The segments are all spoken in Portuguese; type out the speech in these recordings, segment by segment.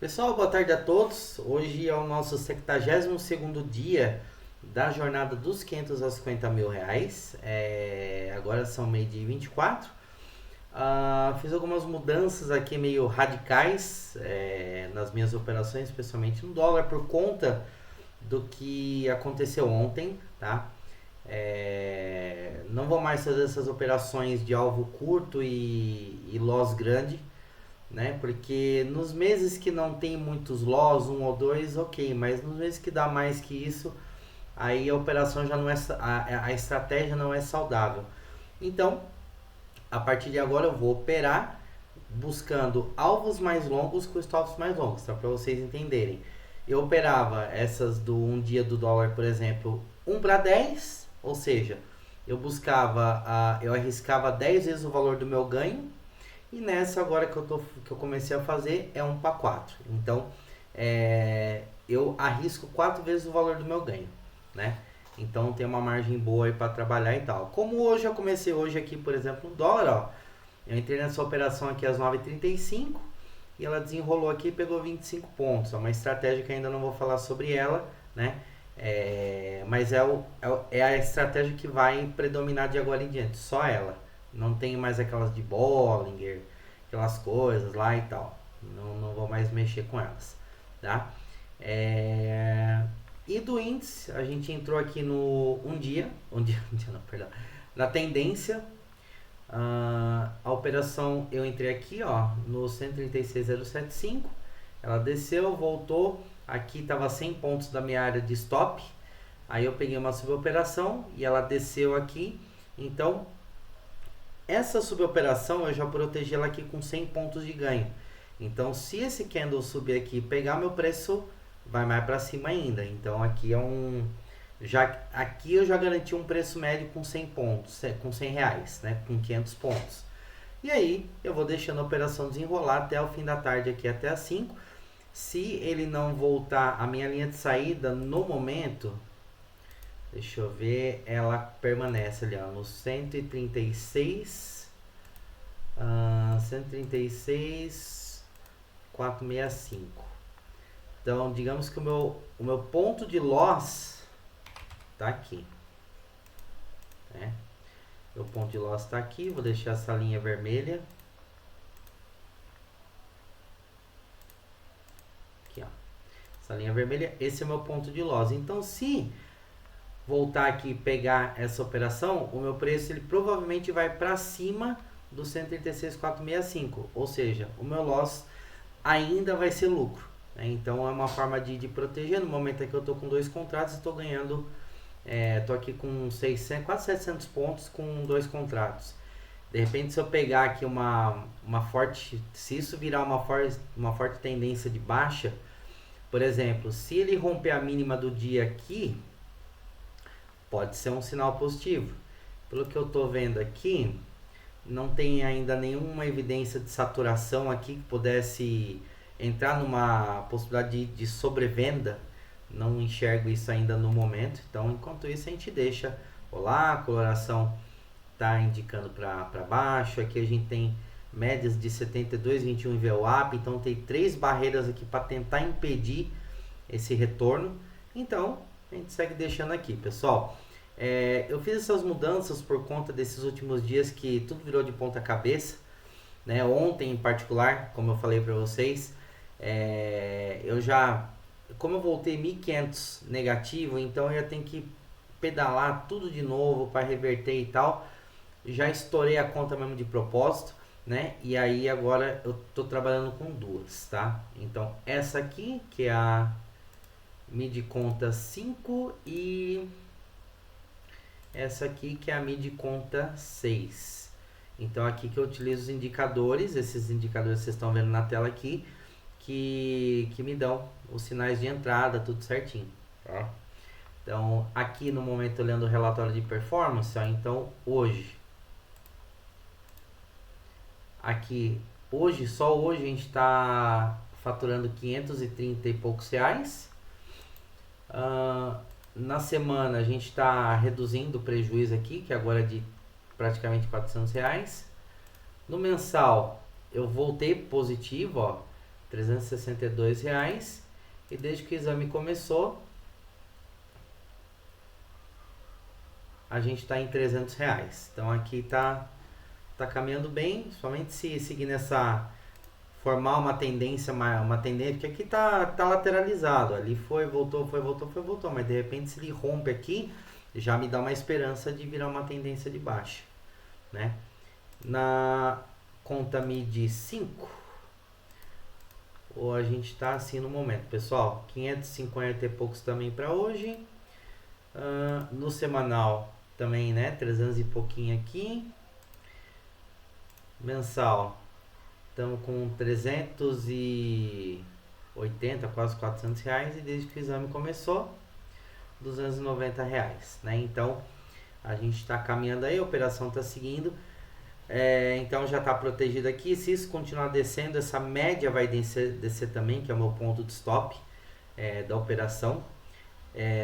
Pessoal, boa tarde a todos. Hoje é o nosso 72º dia da jornada dos 500 aos 50 mil reais. Agora são meio-dia e 24. Fiz algumas mudanças aqui meio radicais nas minhas operações, especialmente no dólar, por conta do que aconteceu ontem, tá? Não vou mais fazer essas operações de alvo curto e loss grande, né? Porque nos meses que não tem muitos loss, um ou dois, ok, mas nos meses que dá mais que isso, aí a operação já não é, a estratégia não é saudável. Então, a partir de agora eu vou operar buscando alvos mais longos com stops mais longos, tá? Para vocês entenderem. Eu operava essas do um dia do dólar, por exemplo, 1 para 10, ou seja, eu arriscava 10 vezes o valor do meu ganho. E nessa agora que eu comecei a fazer é 1 para 4. Então, eu arrisco 4 vezes o valor do meu ganho, né? Então tem uma margem boa aí para trabalhar e tal. Como hoje eu comecei hoje aqui, por exemplo, no dólar, ó. Eu entrei nessa operação aqui às 9h35 e ela desenrolou aqui e pegou 25 pontos. É uma estratégia que ainda não vou falar sobre ela, né? Mas é a estratégia que vai predominar de agora em diante, só ela. Não tenho mais aquelas de Bollinger, aquelas coisas lá e tal. Não vou mais mexer com elas, tá? E do índice, a gente entrou aqui no um dia não, perdão, na tendência. A operação eu entrei aqui, ó, no 136,075. Ela desceu, voltou. Aqui estava 100 pontos da minha área de stop. Aí eu peguei uma suboperação e ela desceu aqui. Então, essa suboperação eu já protegi ela aqui com 100 pontos de ganho. Então, se esse candle subir aqui e pegar meu preço, vai mais para cima ainda. Então, aqui aqui eu já garanti um preço médio com 100 pontos, com 100 reais, né? Com 500 pontos. E aí, eu vou deixando a operação desenrolar até o fim da tarde aqui, até as 5. Se ele não voltar, a minha linha de saída no momento, deixa eu ver, ela permanece ali, ó, no 136, 136, 465. Então, digamos que o meu ponto de loss tá aqui, né? Meu ponto de loss tá aqui, vou deixar essa linha vermelha. Aqui, ó. Essa linha vermelha, esse é o meu ponto de loss. Então, se voltar aqui e pegar essa operação, o meu preço ele provavelmente vai para cima do 136,465, ou seja, o meu loss ainda vai ser lucro, né? Então é uma forma de proteger. No momento que eu estou com 2 contratos, estou ganhando, estou aqui com 600, quase 700 pontos com 2 contratos. De repente, se eu pegar aqui uma forte, se isso virar uma forte tendência de baixa, por exemplo, se ele romper a mínima do dia aqui, pode ser um sinal positivo. Pelo que eu estou vendo aqui, não tem ainda nenhuma evidência de saturação aqui que pudesse entrar numa possibilidade de sobrevenda. Não enxergo isso ainda no momento. Então, enquanto isso, a gente deixa rolar. A coloração está indicando para baixo. Aqui a gente tem médias de 72,21 em VWAP. Então, tem 3 barreiras aqui para tentar impedir esse retorno. Então, a gente segue deixando aqui, pessoal. Eu fiz essas mudanças por conta desses últimos dias que tudo virou de ponta cabeça, né? Ontem em particular, como eu falei para vocês, como eu voltei 1.500 negativo, então eu ia ter que pedalar tudo de novo para reverter e tal. Já estourei a conta mesmo de propósito, né? E aí agora eu tô trabalhando com duas, tá? Então essa aqui que é a mid conta 5 e essa aqui que é a mid conta 6. Então aqui que eu utilizo os indicadores, esses indicadores que vocês estão vendo na tela aqui, que me dão os sinais de entrada, tudo certinho, tá? Então aqui no momento olhando o relatório de performance, ó, então hoje, aqui hoje, só hoje a gente está faturando 530 e poucos reais. Na semana a gente está reduzindo o prejuízo aqui, que agora é de praticamente 400 reais. No mensal eu voltei positivo, ó, R$ 362. E desde que o exame começou, a gente está em R$ 300. Então aqui tá caminhando bem, somente se seguir nessa, formar uma tendência, porque aqui tá lateralizado, ali foi, voltou, mas de repente se ele rompe aqui, já me dá uma esperança de virar uma tendência de baixa, né? Na conta MID 5, ou a gente tá assim no momento, pessoal, 550 e poucos também para hoje. No semanal também, né, 300 e pouquinho aqui. Mensal, estamos com 380, quase R$ 400, e desde que o exame começou, R$ 290, né? Então a gente está caminhando aí, a operação está seguindo, então já está protegido aqui. Se isso continuar descendo, essa média vai descer também, que é o meu ponto de stop da operação.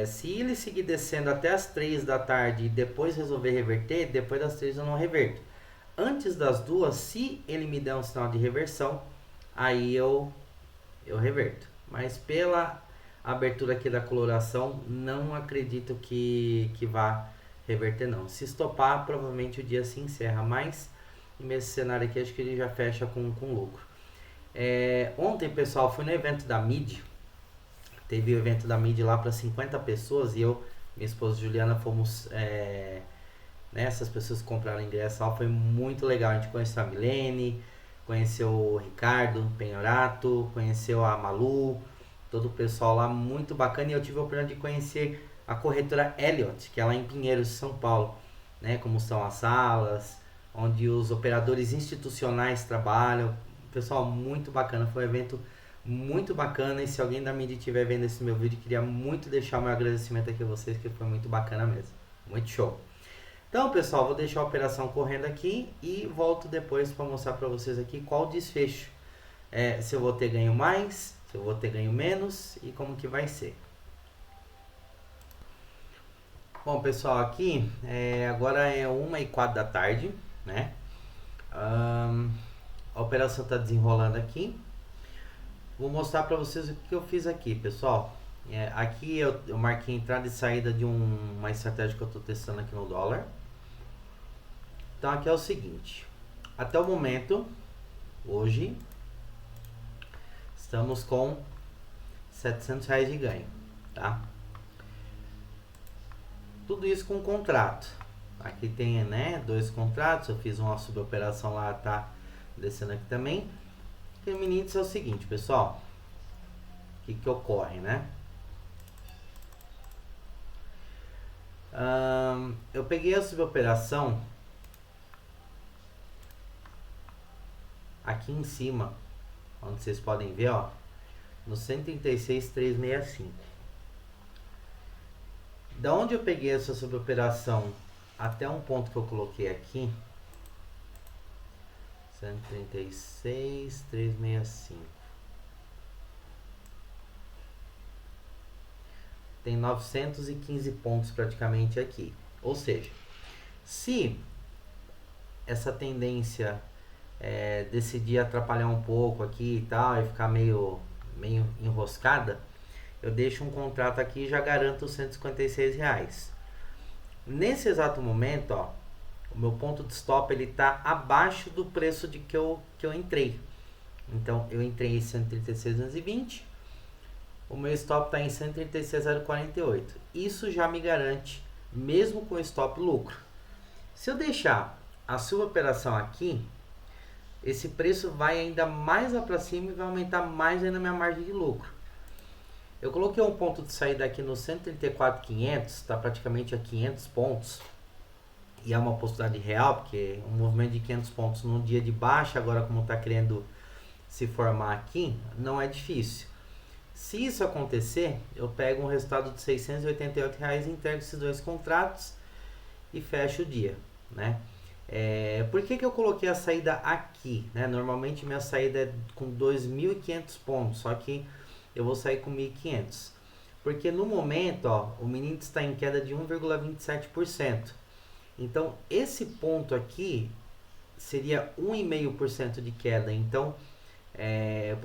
Se ele seguir descendo até as 3 da tarde e depois resolver reverter, depois das 3 eu não reverto. Antes das 2, se ele me der um sinal de reversão, aí eu reverto. Mas pela abertura aqui da coloração, não acredito que vá reverter não. Se estopar, provavelmente o dia se encerra, mas nesse cenário aqui acho que ele já fecha com lucro. Ontem, pessoal, fui no evento da MID. Teve o evento da MID lá para 50 pessoas e eu, minha esposa Juliana, fomos... essas pessoas que compraram ingresso lá, foi muito legal. A gente conheceu a Milene, conheceu o Ricardo Penhorato, conheceu a Malu, todo o pessoal lá, muito bacana. E eu tive a oportunidade de conhecer a corretora Elliott, que é lá em Pinheiros, São Paulo, né? Como são as salas, onde os operadores institucionais trabalham. Pessoal, muito bacana, foi um evento muito bacana. E se alguém da mídia estiver vendo esse meu vídeo, queria muito deixar o meu agradecimento aqui a vocês, que foi muito bacana mesmo, muito show. Então, pessoal, vou deixar a operação correndo aqui e volto depois para mostrar para vocês aqui qual o desfecho. Se eu vou ter ganho mais, se eu vou ter ganho menos e como que vai ser. Bom, pessoal, aqui agora é 1h04 da tarde, né? A operação está desenrolando aqui. Vou mostrar para vocês o que eu fiz aqui, pessoal. Aqui eu marquei entrada e saída de uma estratégia que eu estou testando aqui no dólar. Então aqui é o seguinte, até o momento, hoje, estamos com R$ 700 de ganho, tá? Tudo isso com contrato. Aqui tem, né, 2 contratos, eu fiz uma suboperação lá, tá descendo aqui também. E o mini índice é o seguinte, pessoal, o que ocorre, né? Eu peguei a suboperação aqui em cima, onde vocês podem ver, ó, no 136,365. Da onde eu peguei essa suboperação até um ponto que eu coloquei aqui, 136,365. Tem 915 pontos praticamente aqui. Ou seja, se essa tendência decidir atrapalhar um pouco aqui e tal, e ficar meio enroscada, eu deixo um contrato aqui e já garanto os R$ 156. Nesse exato momento, ó, o meu ponto de stop ele tá abaixo do preço de que eu entrei. Então eu entrei em 136,220. O meu stop está em 136,048. Isso já me garante, mesmo com stop lucro. Se eu deixar a sua operação aqui, esse preço vai ainda mais lá para cima e vai aumentar mais ainda a minha margem de lucro. Eu coloquei um ponto de saída aqui no 134,500, está praticamente a 500 pontos. E é uma possibilidade real, porque um movimento de 500 pontos num dia de baixa, agora como está querendo se formar aqui, não é difícil. Se isso acontecer, eu pego um resultado de R$ 688, entrego esses 2 contratos e fecho o dia, né? Por que eu coloquei a saída aqui, né? Normalmente minha saída é com 2.500 pontos, só que eu vou sair com 1.500. Porque no momento, ó, o mini índice está em queda de 1,27%. Então, esse ponto aqui seria 1,5% de queda. Então,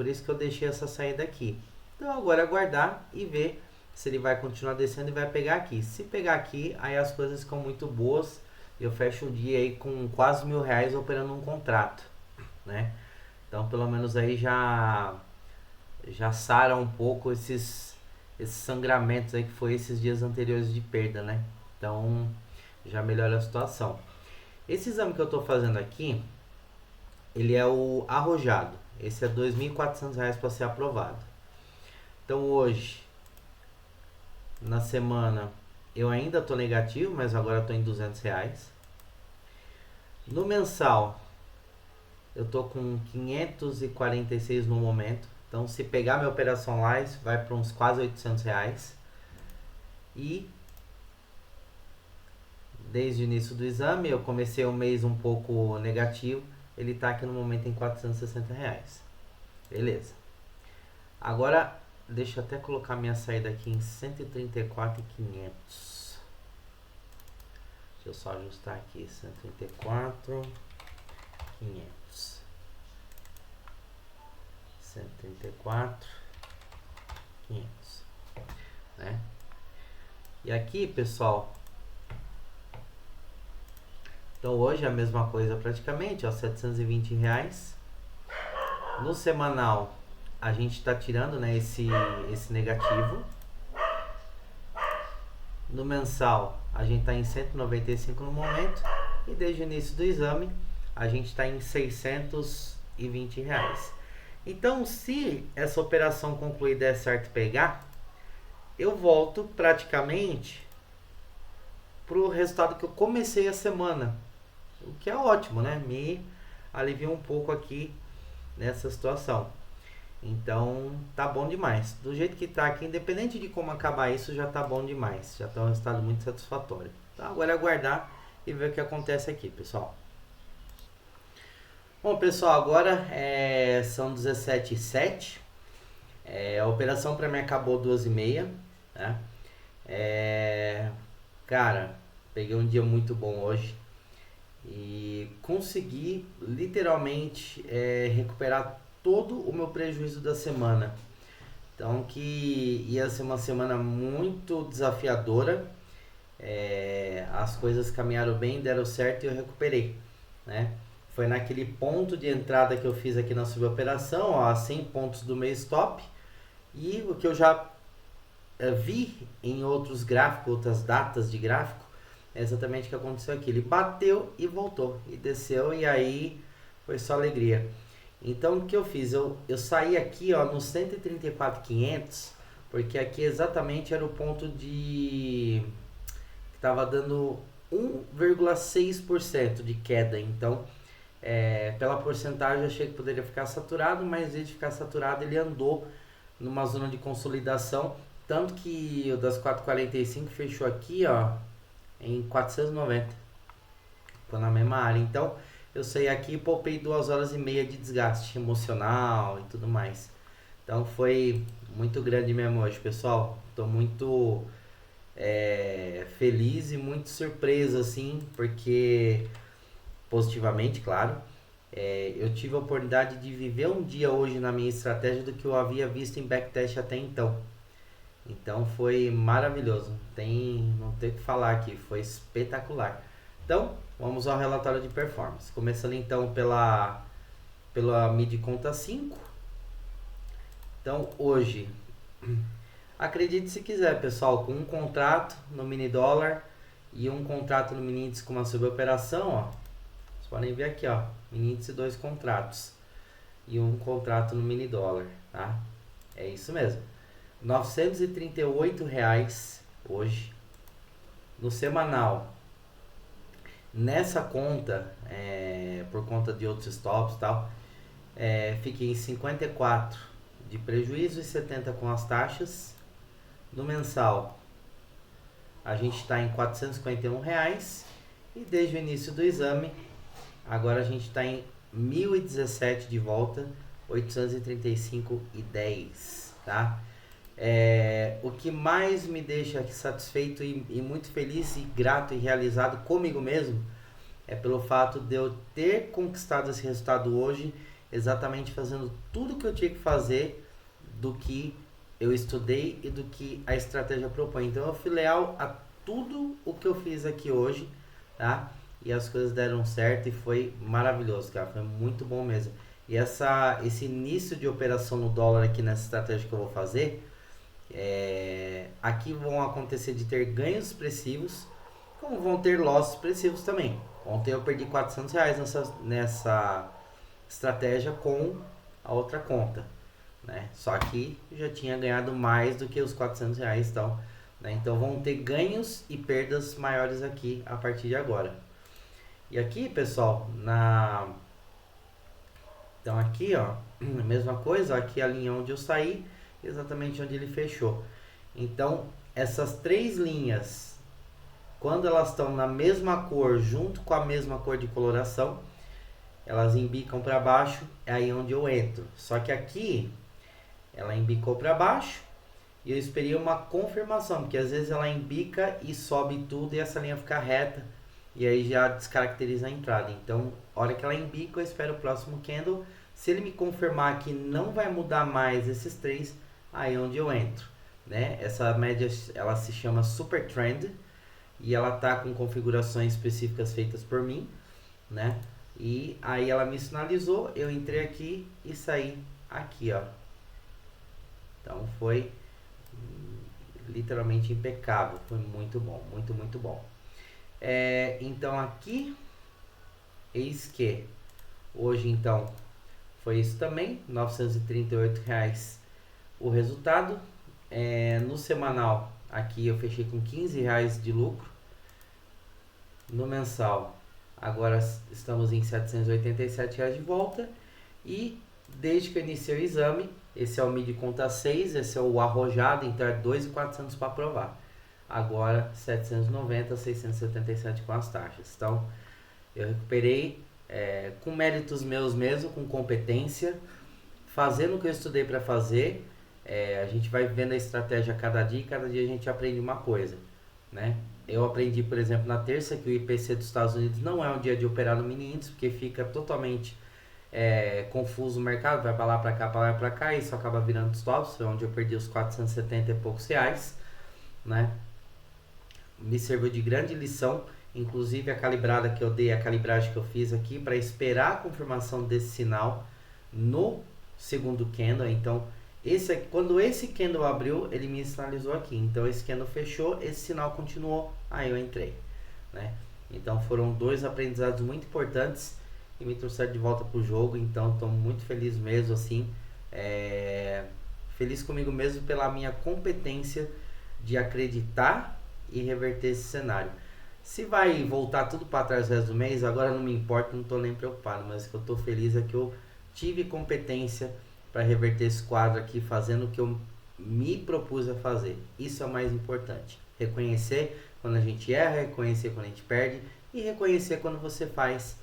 por isso que eu deixei essa saída aqui. Então agora é aguardar e ver se ele vai continuar descendo e vai pegar aqui. Se pegar aqui, aí as coisas ficam muito boas. Eu fecho o dia aí com quase R$ 1.000 operando um contrato, né? Então pelo menos aí já sara um pouco esses sangramentos aí que foi esses dias anteriores de perda, né? Então já melhora a situação. Esse exame que eu estou fazendo aqui, ele é o arrojado. Esse é R$ 2.400 para ser aprovado. Então hoje, na semana, eu ainda estou negativo, mas agora estou em R$ 200. No mensal, eu estou com 546 no momento. Então se pegar minha operação lá, isso vai para uns quase R$ 800. E desde o início do exame, eu comecei o mês um pouco negativo. Ele está aqui no momento em R$ 460. Beleza. Agora, deixa eu até colocar minha saída aqui em 134.500. Deixa eu só ajustar aqui, 134.500. 134.500, né? E aqui, pessoal, então hoje é a mesma coisa praticamente, ó, R$ 720. No semanal, a gente está tirando, né, esse negativo. No mensal, a gente está em 195 no momento. E desde o início do exame, a gente está em R$ 620. Então, se essa operação concluir der certo pegar, eu volto praticamente para o resultado que eu comecei a semana. O que é ótimo, né? Me alivia um pouco aqui nessa situação. Então, tá bom demais. Do jeito que tá aqui, independente de como acabar isso, já tá bom demais. Já tá um resultado muito satisfatório. Então, agora é aguardar e ver o que acontece aqui, pessoal. Bom, pessoal, agora são 17h07. A operação para mim acabou 2h30, né? Cara, peguei um dia muito bom hoje. E consegui literalmente recuperar todo o meu prejuízo da semana. Então que ia ser uma semana muito desafiadora. As coisas caminharam bem, deram certo e eu recuperei, né? Foi naquele ponto de entrada que eu fiz aqui na suboperação, ó, a 100 pontos do meio stop. E o que eu já vi em outros gráficos, outras datas de gráfico, é exatamente o que aconteceu aqui. Ele bateu e voltou, e desceu, e aí foi só alegria. Então o que eu fiz? Eu saí aqui, ó, no 134.500, porque aqui exatamente era o ponto de que estava dando 1,6% de queda. Então pela porcentagem eu achei que poderia ficar saturado, mas em vez de ficar saturado ele andou numa zona de consolidação, tanto que o das 4,45 fechou aqui, ó, em 490, ficou na mesma área. Então eu saí aqui e poupei 2h30 de desgaste emocional e tudo mais. Então foi muito grande mesmo hoje, pessoal. Tô muito feliz e muito surpreso, assim, porque positivamente, claro, eu tive a oportunidade de viver um dia hoje na minha estratégia do que eu havia visto em backtest até então. Então foi maravilhoso, não tem o que falar aqui, foi espetacular. Então vamos ao relatório de performance, começando então pela mid conta 5. Então hoje, acredite se quiser, pessoal, com um contrato no mini dólar e um contrato no mini índice com uma suboperação, ó, vocês podem ver aqui, ó, mini índice 2 contratos e um contrato no mini dólar, tá? É isso mesmo. R$ 938 hoje. No semanal, nessa conta, por conta de outros stops e tal, fiquei em 54 de prejuízo e 70 com as taxas. No mensal, a gente está em R$ 451 e desde o início do exame, agora a gente está em 1.017 de volta, 835,10, tá? O que mais me deixa aqui satisfeito e muito feliz e grato e realizado comigo mesmo é pelo fato de eu ter conquistado esse resultado hoje exatamente fazendo tudo que eu tinha que fazer do que eu estudei e do que a estratégia propõe. Então eu fui leal a tudo o que eu fiz aqui hoje, tá? E as coisas deram certo e foi maravilhoso, cara. Foi muito bom mesmo. E esse início de operação no dólar aqui nessa estratégia que eu vou fazer, aqui vão acontecer de ter ganhos expressivos, como vão ter losses expressivos também. Ontem eu perdi R$ 400 nessa estratégia com a outra conta, né? Só que já tinha ganhado mais do que os R$ 400, então, né? Então vão ter ganhos e perdas maiores aqui a partir de agora. E aqui, pessoal, então aqui, ó, a mesma coisa, aqui a linha onde eu saí, exatamente onde ele fechou. Então, essas três linhas, quando elas estão na mesma cor, junto com a mesma cor de coloração, elas embicam para baixo, é aí onde eu entro. Só que aqui, ela embicou para baixo e eu esperei uma confirmação, porque às vezes ela embica e sobe tudo e essa linha fica reta e aí já descaracteriza a entrada. Então, a hora que ela embica, eu espero o próximo candle. Se ele me confirmar que não vai mudar mais esses três, aí é onde eu entro, né? Essa média, ela se chama Super Trend e ela tá com configurações específicas feitas por mim, né? E aí ela me sinalizou, eu entrei aqui e saí aqui, ó. Então foi literalmente impecável, foi muito bom, muito, muito bom. Então aqui, eis que hoje então foi isso também, R$ 938 o resultado. No semanal aqui eu fechei com R$ 15 de lucro. No mensal agora estamos em R$ 787 de volta. E desde que eu iniciei o exame, esse é o MID conta 6, esse é o arrojado, então é 2.400 para aprovar. Agora 790, 677 com as taxas. Então eu recuperei com méritos meus mesmo, com competência, fazendo o que eu estudei para fazer. A gente vai vendo a estratégia a cada dia e cada dia a gente aprende uma coisa, né? Eu aprendi, por exemplo, na terça que o IPC dos Estados Unidos não é um dia de operar no mini índice, porque fica totalmente confuso o mercado, vai para lá, para cá, para lá, para cá, e isso acaba virando stops, onde eu perdi os 470 e poucos reais, né? Me serviu de grande lição, inclusive a calibrada que eu dei, a calibragem que eu fiz aqui, para esperar a confirmação desse sinal no segundo candle. Então, quando esse candle abriu, ele me sinalizou aqui. Então, esse candle fechou, esse sinal continuou, aí eu entrei, né? Então, foram dois aprendizados muito importantes e me trouxeram de volta para o jogo. Então, estou muito feliz mesmo, assim, feliz comigo mesmo pela minha competência de acreditar e reverter esse cenário. Se vai voltar tudo para trás o resto do mês, agora não me importa, não estou nem preocupado, mas o que eu estou feliz é que eu tive competência para reverter esse quadro aqui, fazendo o que eu me propus a fazer. Isso é o mais importante. Reconhecer quando a gente erra, reconhecer quando a gente perde e reconhecer quando você faz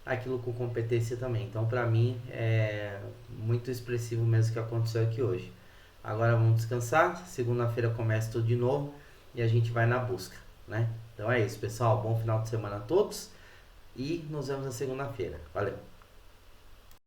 aquilo com competência também. Então, para mim, é muito expressivo mesmo o que aconteceu aqui hoje. Agora vamos descansar, segunda-feira começa tudo de novo e a gente vai na busca, né? Então é isso, pessoal. Bom final de semana a todos e nos vemos na segunda-feira. Valeu!